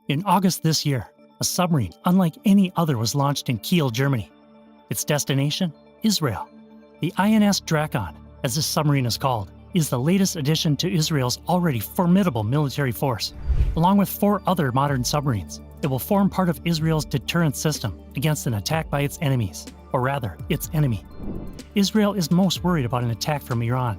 In August this year, a submarine unlike any other was launched in Kiel, Germany. Its destination? Israel. The INS Drakon, as this submarine is called, is the latest addition to Israel's already formidable military force. Along with 4 other modern submarines, it will form part of Israel's deterrent system against an attack by its enemies, or rather, its enemy. Israel is most worried about an attack from Iran.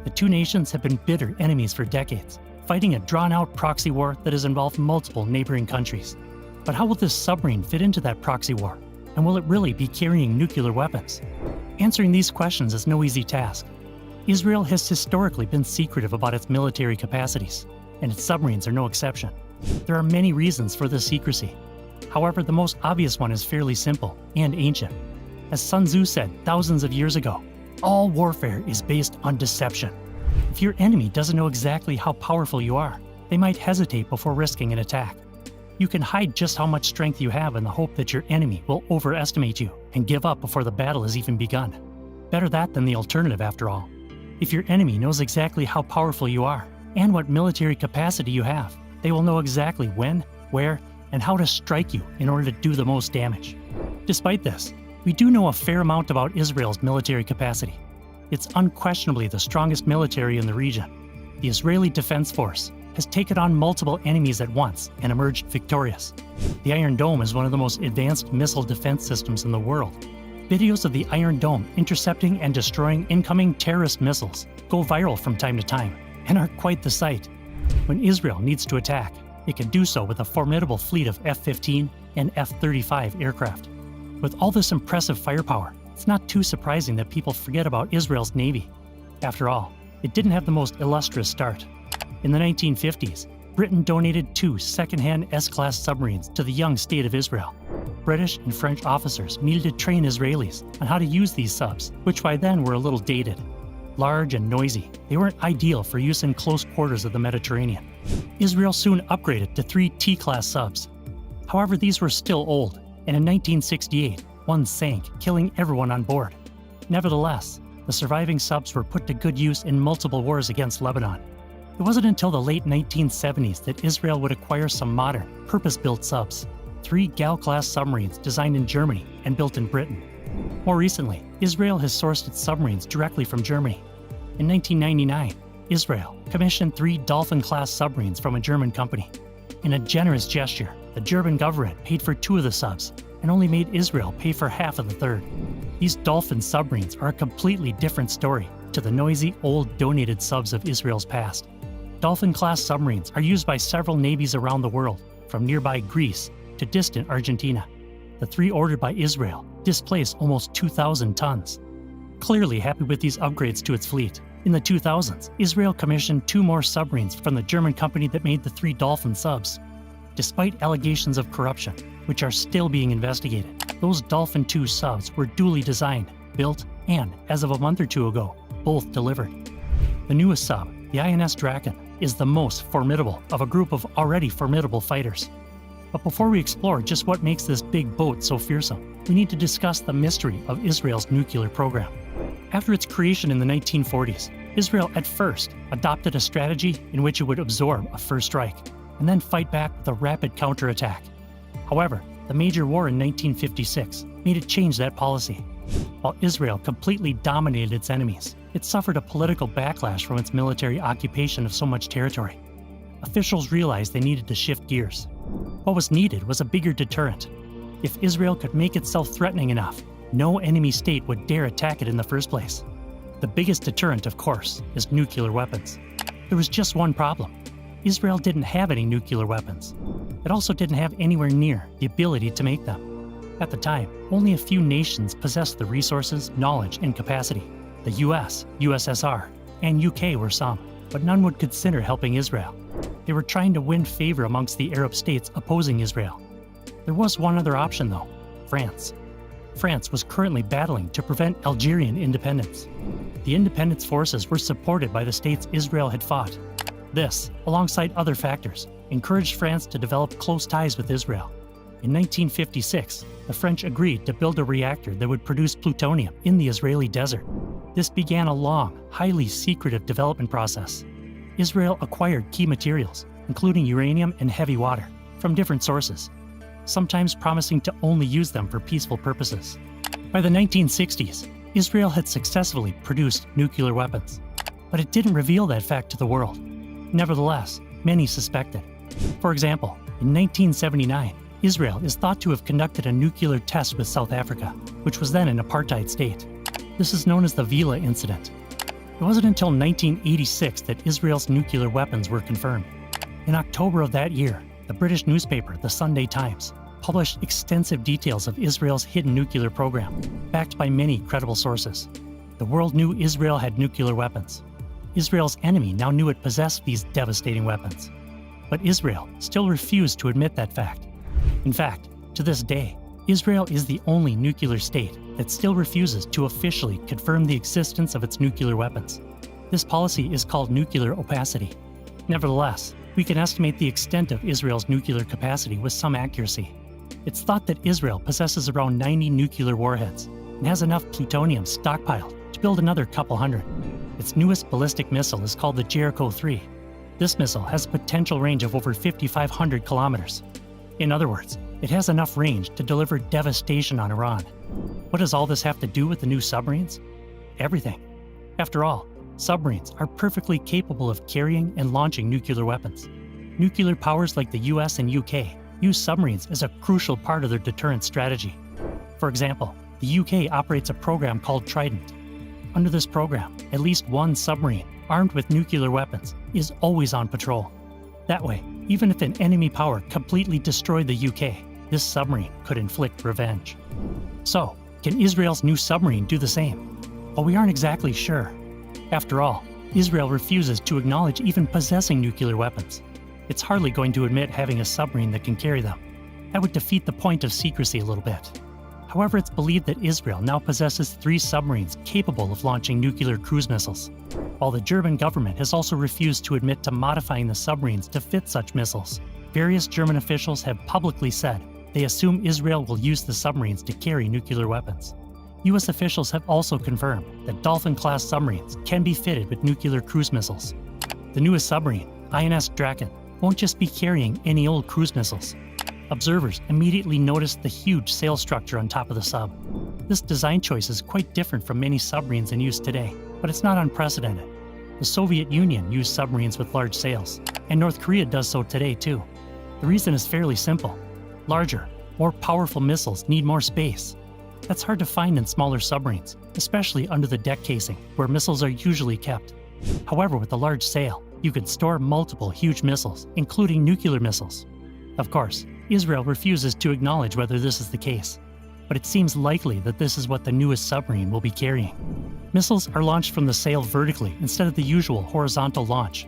The two nations have been bitter enemies for decades, fighting a drawn-out proxy war that has involved multiple neighboring countries. But how will this submarine fit into that proxy war? And will it really be carrying nuclear weapons? Answering these questions is no easy task. Israel has historically been secretive about its military capacities, and its submarines are no exception. There are many reasons for this secrecy. However, the most obvious one is fairly simple and ancient. As Sun Tzu said thousands of years ago, all warfare is based on deception. If your enemy doesn't know exactly how powerful you are, they might hesitate before risking an attack. You can hide just how much strength you have in the hope that your enemy will overestimate you and give up before the battle has even begun. Better that than the alternative, after all. If your enemy knows exactly how powerful you are and what military capacity you have, they will know exactly when, where, and how to strike you in order to do the most damage. Despite this, we do know a fair amount about Israel's military capacity. It's unquestionably the strongest military in the region. The Israeli Defense Force has taken on multiple enemies at once and emerged victorious. The Iron Dome is one of the most advanced missile defense systems in the world. Videos of the Iron Dome intercepting and destroying incoming terrorist missiles go viral from time to time and are quite the sight. When Israel needs to attack, it can do so with a formidable fleet of F-15 and F-35 aircraft. With all this impressive firepower, it's not too surprising that people forget about Israel's Navy. After all, it didn't have the most illustrious start. In the 1950s, Britain donated 2 second-hand S-class submarines to the young state of Israel. British and French officers needed to train Israelis on how to use these subs, which by then were a little dated. Large and noisy, they weren't ideal for use in close quarters of the Mediterranean. Israel soon upgraded to 3 T-class subs. However, these were still old, and in 1968, one sank, killing everyone on board. Nevertheless, the surviving subs were put to good use in multiple wars against Lebanon. It wasn't until the late 1970s that Israel would acquire some modern, purpose-built subs, 3 Gal-class submarines designed in Germany and built in Britain. More recently, Israel has sourced its submarines directly from Germany. In 1999, Israel commissioned 3 Dolphin-class submarines from a German company. In a generous gesture, the German government paid for 2 of the subs and only made Israel pay for half of the third. These Dolphin submarines are a completely different story to the noisy, old donated subs of Israel's past. Dolphin-class submarines are used by several navies around the world, from nearby Greece to distant Argentina. The 3 ordered by Israel displace almost 2,000 tons. Clearly happy with these upgrades to its fleet, in the 2000s, Israel commissioned 2 more submarines from the German company that made the 3 Dolphin subs. Despite allegations of corruption, which are still being investigated, those Dolphin II subs were duly designed, built, and, as of a month or 2 ago, both delivered. The newest sub, the INS Drakon, is the most formidable of a group of already formidable fighters. But before we explore just what makes this big boat so fearsome, we need to discuss the mystery of Israel's nuclear program. After its creation in the 1940s, Israel at first adopted a strategy in which it would absorb a first strike and then fight back with a rapid counterattack. However, the major war in 1956 made it change that policy. While Israel completely dominated its enemies, it suffered a political backlash from its military occupation of so much territory. Officials realized they needed to shift gears. What was needed was a bigger deterrent. If Israel could make itself threatening enough, no enemy state would dare attack it in the first place. The biggest deterrent, of course, is nuclear weapons. There was just one problem. Israel didn't have any nuclear weapons. It also didn't have anywhere near the ability to make them. At the time, only a few nations possessed the resources, knowledge, and capacity. The US, USSR, and UK were some, but none would consider helping Israel. They were trying to win favor amongst the Arab states opposing Israel. There was one other option though, France. France was currently battling to prevent Algerian independence. The independence forces were supported by the states Israel had fought. This, alongside other factors, encouraged France to develop close ties with Israel. In 1956, the French agreed to build a reactor that would produce plutonium in the Israeli desert. This began a long, highly secretive development process. Israel acquired key materials, including uranium and heavy water, from different sources, sometimes promising to only use them for peaceful purposes. By the 1960s, Israel had successfully produced nuclear weapons, but it didn't reveal that fact to the world. Nevertheless, many suspected. For example, in 1979, Israel is thought to have conducted a nuclear test with South Africa, which was then an apartheid state. This is known as the Vila Incident. It wasn't until 1986 that Israel's nuclear weapons were confirmed. In October of that year, the British newspaper, the Sunday Times, published extensive details of Israel's hidden nuclear program, backed by many credible sources. The world knew Israel had nuclear weapons. Israel's enemy now knew it possessed these devastating weapons. But Israel still refused to admit that fact. In fact, to this day, Israel is the only nuclear state that still refuses to officially confirm the existence of its nuclear weapons. This policy is called nuclear opacity. Nevertheless, we can estimate the extent of Israel's nuclear capacity with some accuracy. It's thought that Israel possesses around 90 nuclear warheads and has enough plutonium stockpiled to build another couple hundred. Its newest ballistic missile is called the Jericho-3. This missile has a potential range of over 5,500 kilometers. In other words, it has enough range to deliver devastation on Iran. What does all this have to do with the new submarines? Everything. After all, submarines are perfectly capable of carrying and launching nuclear weapons. Nuclear powers like the US and UK use submarines as a crucial part of their deterrent strategy. For example, the UK operates a program called Trident. Under this program, at least one submarine armed with nuclear weapons is always on patrol. That way, even if an enemy power completely destroyed the UK, this submarine could inflict revenge. So, can Israel's new submarine do the same? Well, we aren't exactly sure. After all, Israel refuses to acknowledge even possessing nuclear weapons. It's hardly going to admit having a submarine that can carry them. That would defeat the point of secrecy a little bit. However, it's believed that Israel now possesses 3 submarines capable of launching nuclear cruise missiles, while the German government has also refused to admit to modifying the submarines to fit such missiles. Various German officials have publicly said they assume Israel will use the submarines to carry nuclear weapons. US officials have also confirmed that Dolphin-class submarines can be fitted with nuclear cruise missiles. The newest submarine, INS Draken, won't just be carrying any old cruise missiles. Observers immediately noticed the huge sail structure on top of the sub. This design choice is quite different from many submarines in use today, but it's not unprecedented. The Soviet Union used submarines with large sails, and North Korea does so today too. The reason is fairly simple. Larger, more powerful missiles need more space. That's hard to find in smaller submarines, especially under the deck casing, where missiles are usually kept. However, with a large sail, you can store multiple huge missiles, including nuclear missiles. Of course, Israel refuses to acknowledge whether this is the case, but it seems likely that this is what the newest submarine will be carrying. Missiles are launched from the sail vertically instead of the usual horizontal launch.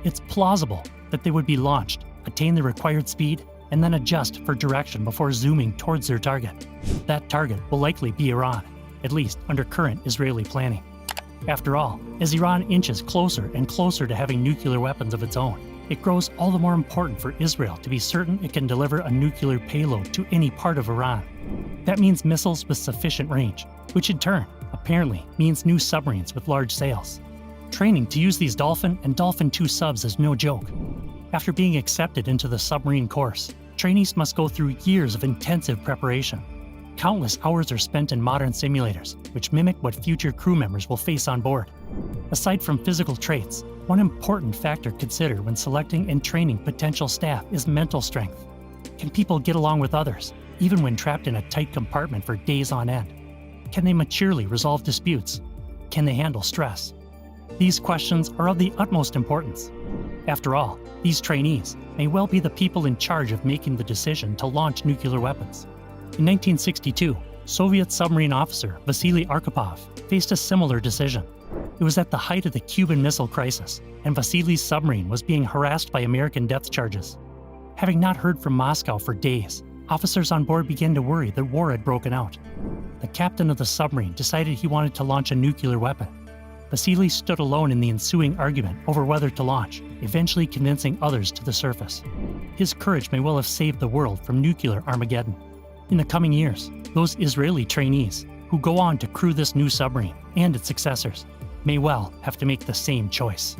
It's plausible that they would be launched, attain the required speed, and then adjust for direction before zooming towards their target. That target will likely be Iran, at least under current Israeli planning. After all, as Iran inches closer and closer to having nuclear weapons of its own, it grows all the more important for Israel to be certain it can deliver a nuclear payload to any part of Iran. That means missiles with sufficient range, which in turn, apparently, means new submarines with large sails. Training to use these Dolphin and Dolphin II subs is no joke. After being accepted into the submarine course, trainees must go through years of intensive preparation. Countless hours are spent in modern simulators, which mimic what future crew members will face on board. Aside from physical traits, one important factor considered when selecting and training potential staff is mental strength. Can people get along with others, even when trapped in a tight compartment for days on end? Can they maturely resolve disputes? Can they handle stress? These questions are of the utmost importance. After all, these trainees may well be the people in charge of making the decision to launch nuclear weapons. In 1962, Soviet submarine officer Vasily Arkhipov faced a similar decision. It was at the height of the Cuban Missile Crisis, and Vasily's submarine was being harassed by American depth charges. Having not heard from Moscow for days, officers on board began to worry that war had broken out. The captain of the submarine decided he wanted to launch a nuclear weapon. Vasily stood alone in the ensuing argument over whether to launch, eventually convincing others to the surface. His courage may well have saved the world from nuclear Armageddon. In the coming years, those Israeli trainees, who go on to crew this new submarine and its successors, may well have to make the same choice.